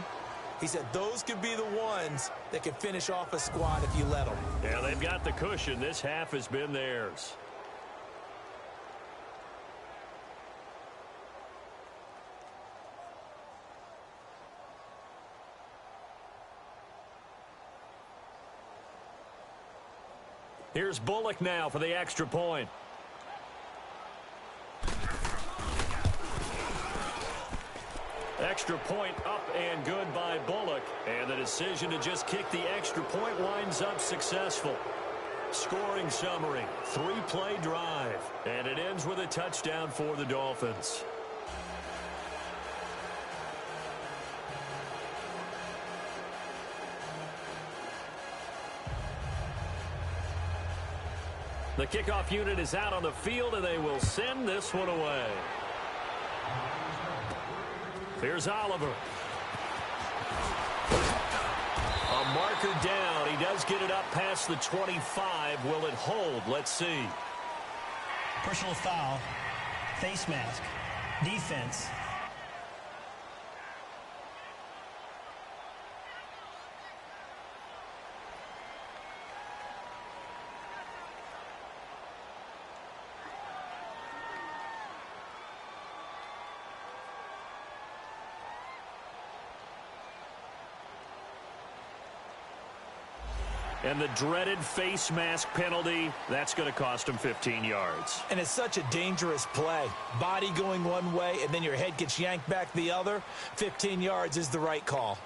He said those could be the ones that can finish off a squad if you let them. Yeah, they've got the cushion. This half has been theirs. Here's Bullock now for the extra point. Extra point up and good by Bullock. And the decision to just kick the extra point winds up successful. Scoring summary, 3-play drive. And it ends with a touchdown for the Dolphins. The kickoff unit is out on the field, and they will send this one away. Here's Oliver. A marker down. He does get it up past the 25. Will it hold? Let's see. Personal foul. Face mask. Defense. And the dreaded face mask penalty, that's going to cost him 15 yards. And it's such a dangerous play. Body going one way, and then your head gets yanked back the other. 15 yards is the right call.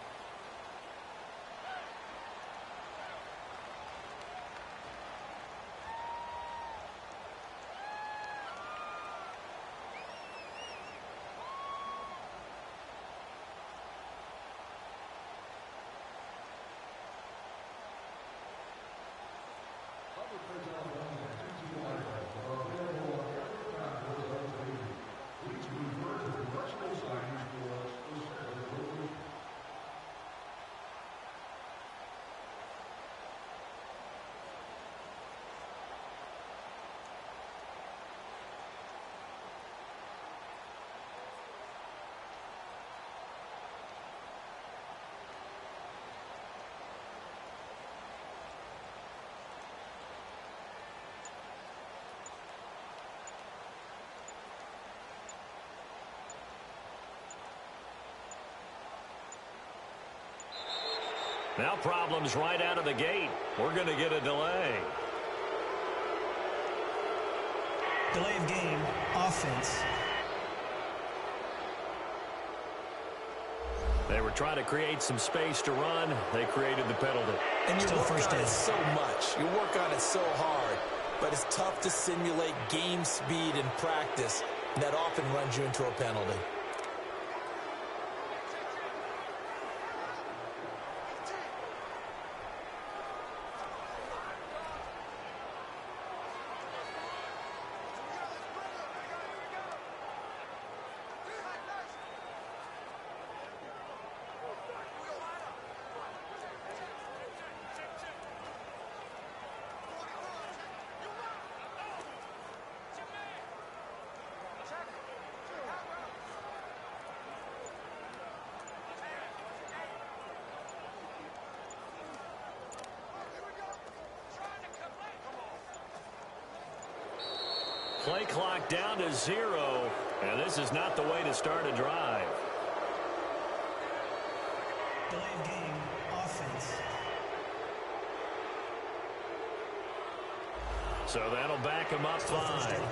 Now problems right out of the gate. We're going to get a delay. Delay of game. Offense. They were trying to create some space to run. They created the penalty. And you Still work first on down. it so much. You work on it so hard. But it's tough to simulate game speed in practice. That often runs you into a penalty. Play clock down to 0, and this is not the way to start a drive. Delay of game. Offense. So that'll back him up Still first 5. down.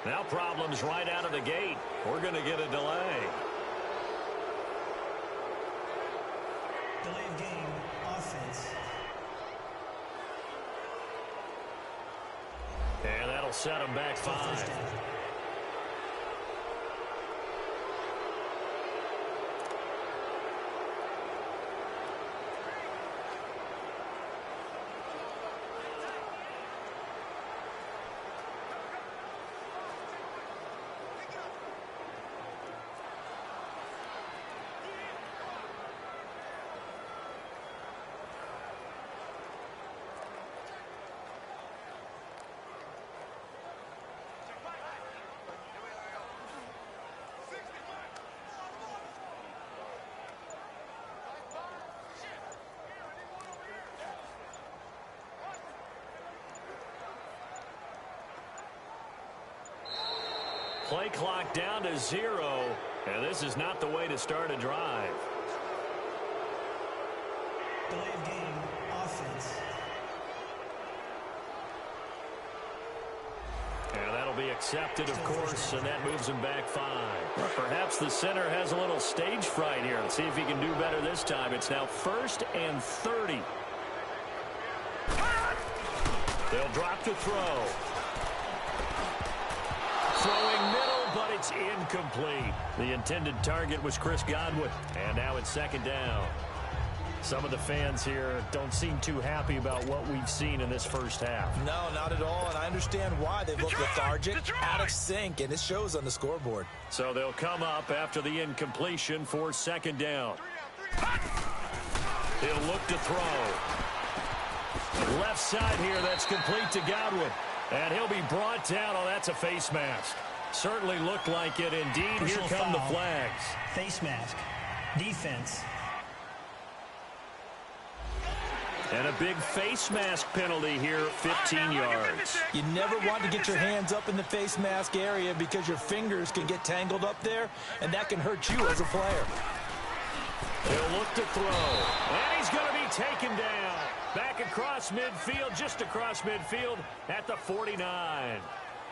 Now problems right out of the gate. We're going to get a delay. Delay of game. Offense. And that'll set him back Still first 5. down. Play clock down to 0, and this is not the way to start a drive. Delay of game. Offense. And that'll be a Accepted, of course, and that moves him back 5. Well, perhaps the center has a little stage fright here. Let's see if he can do better this time. It's now 1st and 30. They'll drop to throw. Throwing middle, but it's incomplete. The intended target was Chris Godwin, and now it's 2nd down. Some of the fans here don't seem too happy about what we've seen in this first half. No, not at all, and I understand why. They've looked lethargic, out of sync, and it shows on the scoreboard. So they'll come up after the incompletion for 2nd down. He'll look to throw. Left side here, that's complete to Godwin. And he'll be brought down. Oh, that's a face mask. Certainly looked like it indeed. Personal Here come foul. the flags. Face mask. Defense. And a big face mask penalty here, 15 yards. You never want to get your hands up in the face mask area because your fingers can get tangled up there, and that can hurt you as a player. He'll look to throw. And he's going to be taken down. Back across midfield, just across midfield at the 49.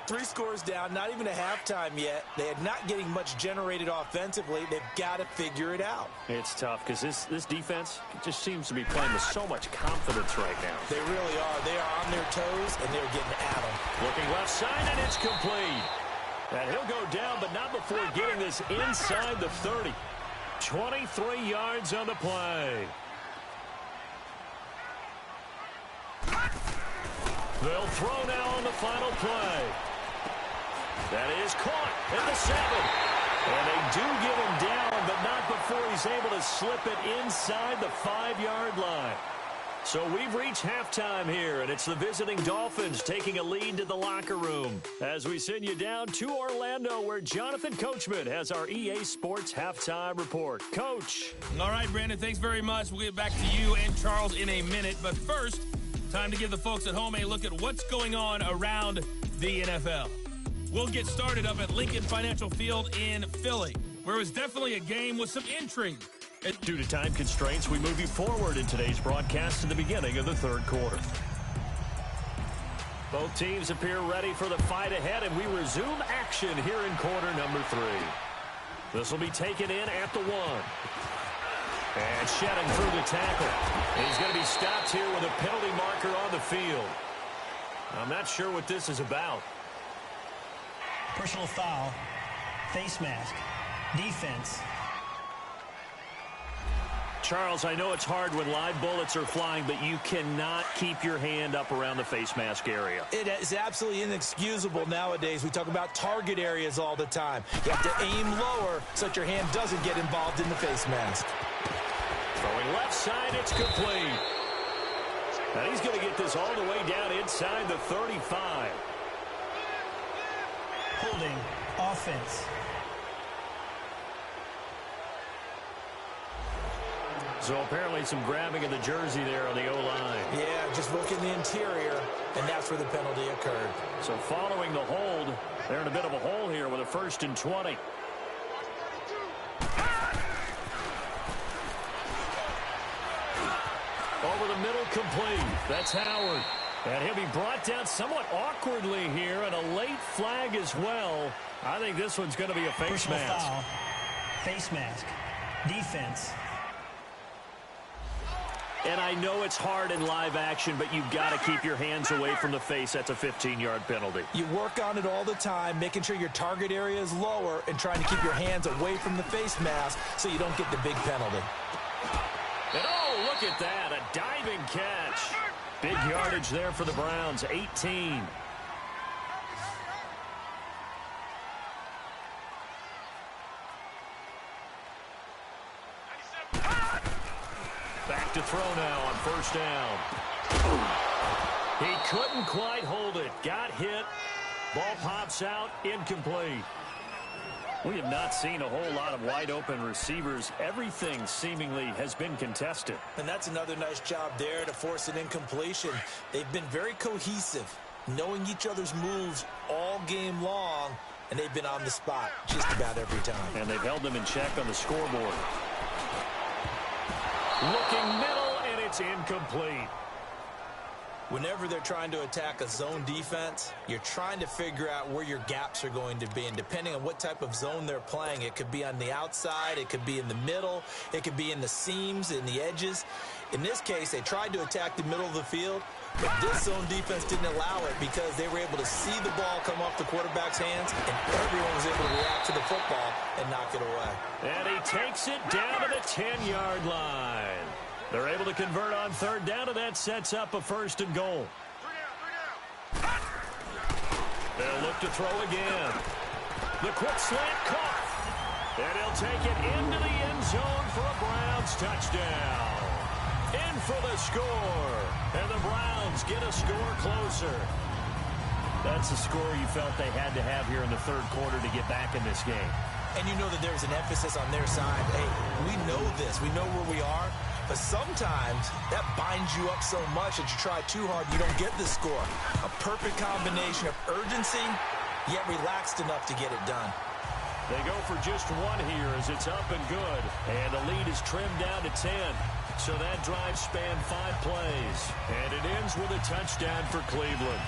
3 scores down, not even a halftime yet. They are not getting much generated offensively. They've got to figure it out. It's tough because this defense just seems to be playing with so much confidence right now. They really are. They are on their toes, and they're getting at them. Looking left side, and it's complete. And he'll go down, but not before getting this inside the 30. 23 yards on the play. They'll throw now on the final play. That is caught at the 7. And they do get him down, but not before he's able to slip it inside the 5-yard line. So we've reached halftime here, and it's the visiting Dolphins taking a lead to the locker room as we send you down to Orlando, where Jonathan Coachman has our EA Sports halftime report. Coach. All right, Brandon, thanks very much. We'll get back to you and Charles in a minute. But first, time to give the folks at home a look at what's going on around the NFL. We'll get started up at Lincoln Financial Field in Philly, where it was definitely a game with some intrigue. Due to time constraints, we move you forward in today's broadcast to the beginning of the 3rd quarter. Both teams appear ready for the fight ahead, and we resume action here in quarter number 3. This will be taken in at the 1. And shedding through the tackle. He's going to be stopped here with a penalty marker on the field. I'm not sure what this is about. Personal foul. Face mask. Defense. Charles, I know it's hard when live bullets are flying, but you cannot keep your hand up around the face mask area. It is absolutely inexcusable nowadays. We talk about target areas all the time. You have to aim lower so that your hand doesn't get involved in the face mask. Throwing left side, it's complete. And he's going to get this all the way down inside the 35. Holding. Offense. So apparently some grabbing of the jersey there on the O-line. Yeah, just look in the interior, and that's where the penalty occurred. So following the hold, they're in a bit of a hole here with a 1st and 20. Over the middle, complete. That's Howard. And he'll be brought down somewhat awkwardly here, and a late flag as well. I think this one's going to be a face Personal mask. foul. Face mask. Defense. And I know it's hard in live action, but you've got to keep your hands away from the face. That's a 15-yard penalty. You work on it all the time, making sure your target area is lower and trying to keep your hands away from the face mask so you don't get the big penalty. And oh, look at that, a diving catch. Big yardage there for the Browns, 18. Back to throw now on 1st down. He couldn't quite hold it. Got hit. Ball pops out. Incomplete. We have not seen a whole lot of wide-open receivers. Everything seemingly has been contested. And that's another nice job there to force an incompletion. They've been very cohesive, knowing each other's moves all game long, and they've been on the spot just about every time. And they've held them in check on the scoreboard. Looking middle, and it's incomplete. Whenever they're trying to attack a zone defense, you're trying to figure out where your gaps are going to be. And depending on what type of zone they're playing, it could be on the outside, it could be in the middle, it could be in the seams, in the edges. In this case, they tried to attack the middle of the field, but this zone defense didn't allow it because they were able to see the ball come off the quarterback's hands, and everyone was able to react to the football and knock it away. And he takes it down to the 10-yard line. They're able to convert on third down, and that sets up a 1st and goal. They'll look to throw again. The quick slant caught. And he'll take it into the end zone for a Browns touchdown. In for the score. And the Browns get a score closer. That's the score you felt they had to have here in the third quarter to get back in this game. And you know that there's an emphasis on their side. Hey, we know this. We know where we are. But sometimes that binds you up so much that you try too hard, you don't get the score. A perfect combination of urgency, yet relaxed enough to get it done. They go for just one here as it's up and good. And the lead is trimmed down to 10. So that drive spanned 5 plays. And it ends with a touchdown for Cleveland.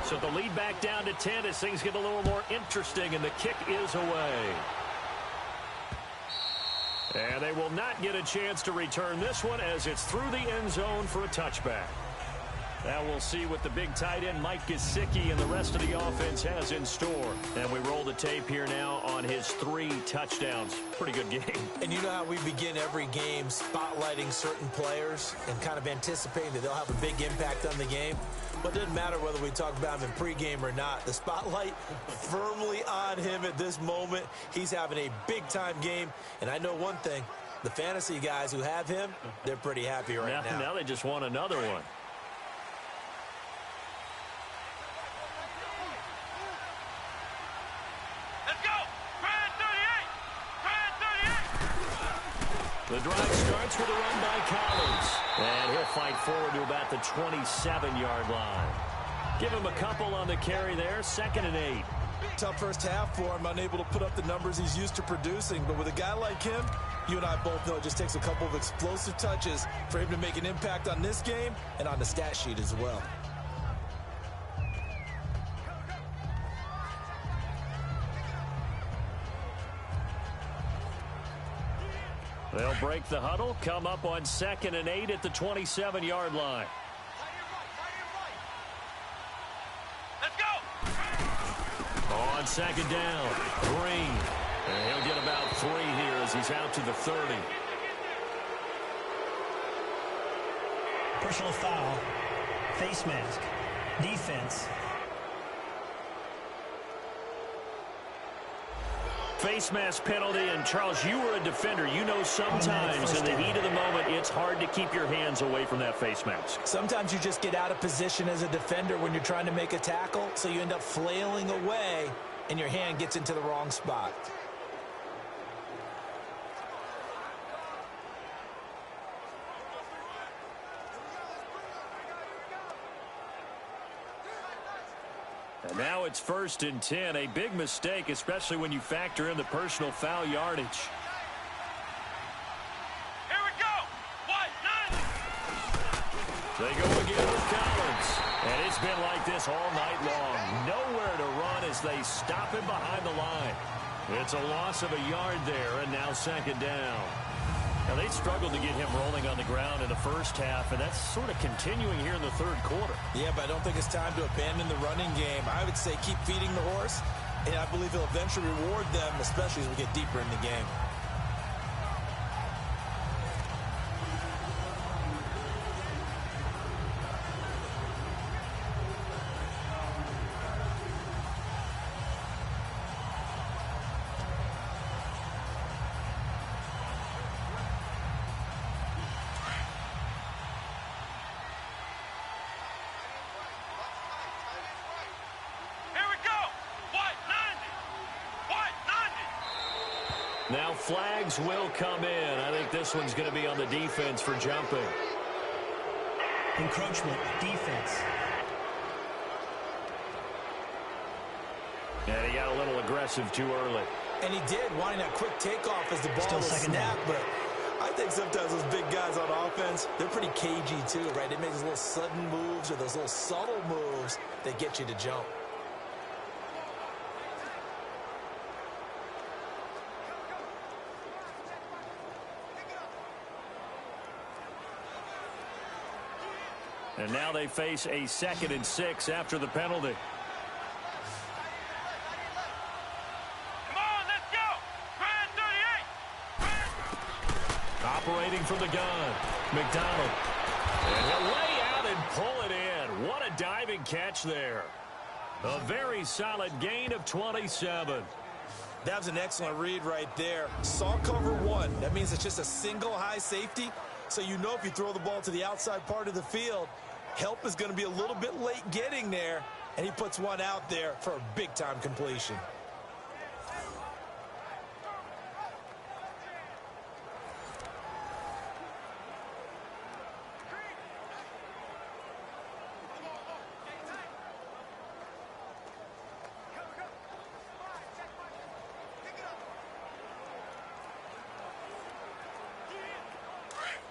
So the lead back down to 10 as things get a little more interesting, and the kick is away. And they will not get a chance to return this one as it's through the end zone for a touchback. Now we'll see what the big tight end Mike Gesicki and the rest of the offense has in store. And we roll the tape here now on his 3 touchdowns. Pretty good game. And you know how we begin every game spotlighting certain players and kind of anticipating that they'll have a big impact on the game? But it doesn't matter whether we talk about him in pregame or not. The spotlight firmly on him at this moment. He's having a big-time game. And I know one thing. The fantasy guys who have him, they're pretty happy right now. Now they just want another one. The drive starts with a run by Collins. And he'll fight forward to about the 27-yard line. Give him a couple on the carry there. 2nd and 8. Tough first half for him. Unable to put up the numbers he's used to producing. But with a guy like him, you and I both know it just takes a couple of explosive touches for him to make an impact on this game and on the stat sheet as well. They'll break the huddle, come up on 2nd and 8 at the 27-yard line. Let's go! On 2nd down, Green. And he'll get about 3 here as he's out to the 30. Personal foul, face mask, defense. Face mask penalty, and Charles, you were a defender. You know sometimes in the heat of the moment, it's hard to keep your hands away from that face mask. Sometimes you just get out of position as a defender when you're trying to make a tackle, so you end up flailing away, and your hand gets into the wrong spot. And now it's 1st and 10. A big mistake, especially when you factor in the personal foul yardage. Here we go! White, 9! They go again with Collins. And it's been like this all night long. Nowhere to run as they stop him behind the line. It's a loss of a yard there, and now 2nd down. Now, they struggled to get him rolling on the ground in the first half, and that's sort of continuing here in the third quarter. Yeah, but I don't think it's time to abandon the running game. I would say keep feeding the horse, and I believe he'll eventually reward them, especially as we get deeper in the game. Now flags will come in. I think this one's going to be on the defense for jumping. Encroachment, defense. And he got a little aggressive too early. And he did, wanting that quick takeoff as the ball was snapped. But I think sometimes those big guys on offense, they're pretty cagey too, right? They make those little sudden moves or those little subtle moves that get you to jump. And now they face a 2nd and 6 after the penalty. Come on, let's go. Try 38. Operating from the gun, McDonald. And he'll lay out and pull it in. What a diving catch there. A very solid gain of 27. That was an excellent read right there. Saw cover 1. That means it's just a single high safety. So you know if you throw the ball to the outside part of the field, help is going to be a little bit late getting there, and he puts one out there for a big-time completion.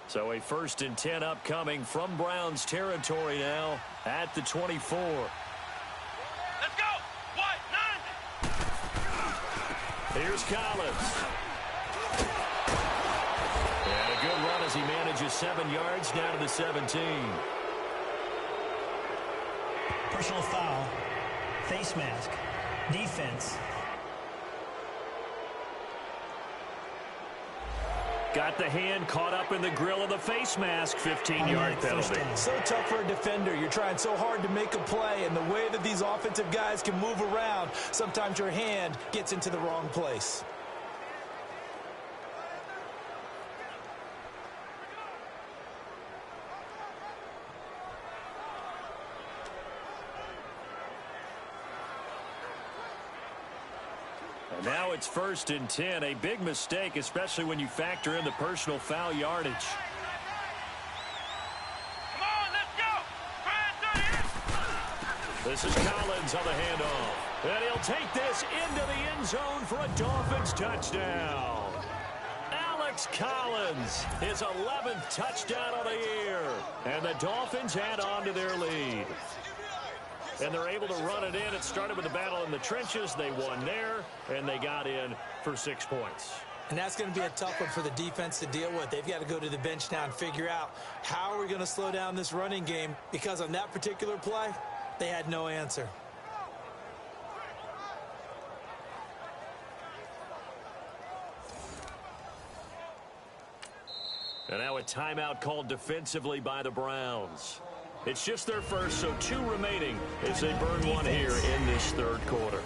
So a 1st and 10 upcoming from Browns territory now at the 24. Let's go. What? 9. Here's Collins. And a good run as he manages 7 yards down to the 17. Personal foul. Face mask. Defense. Got the hand caught up in the grill of the face mask. 15-yard penalty. So tough for a defender. You're trying so hard to make a play, and the way that these offensive guys can move around, sometimes your hand gets into the wrong place. Now it's 1st and 10. A big mistake, especially when you factor in the personal foul yardage. Come on, let's go. Try 38. This is Collins on the handoff. And he'll take this into the end zone for a Dolphins touchdown. Alex Collins, his 11th touchdown of the year. And the Dolphins add on to their lead. And they're able to run it in. It started with the battle in the trenches. They won there, and they got in for 6 points. And that's going to be a tough one for the defense to deal with. They've got to go to the bench now and figure out how are we going to slow down this running game, because on that particular play, they had no answer. And now a timeout called defensively by the Browns. It's just their first, so 2 remaining as they burn one here in this 3rd quarter.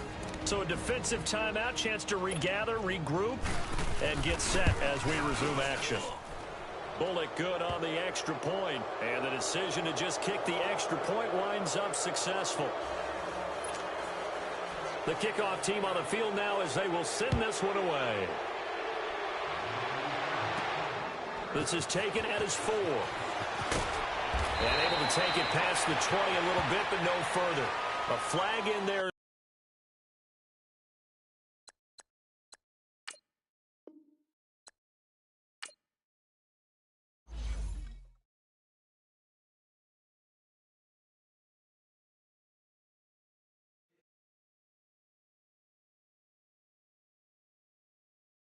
So a defensive timeout, chance to regather, regroup, and get set as we resume action. Bullock good on the extra point, and the decision to just kick the extra point winds up successful. The kickoff team on the field now as they will send this one away. This is taken at his 4. And able to take it past the 20 a little bit, but no further. A flag in there.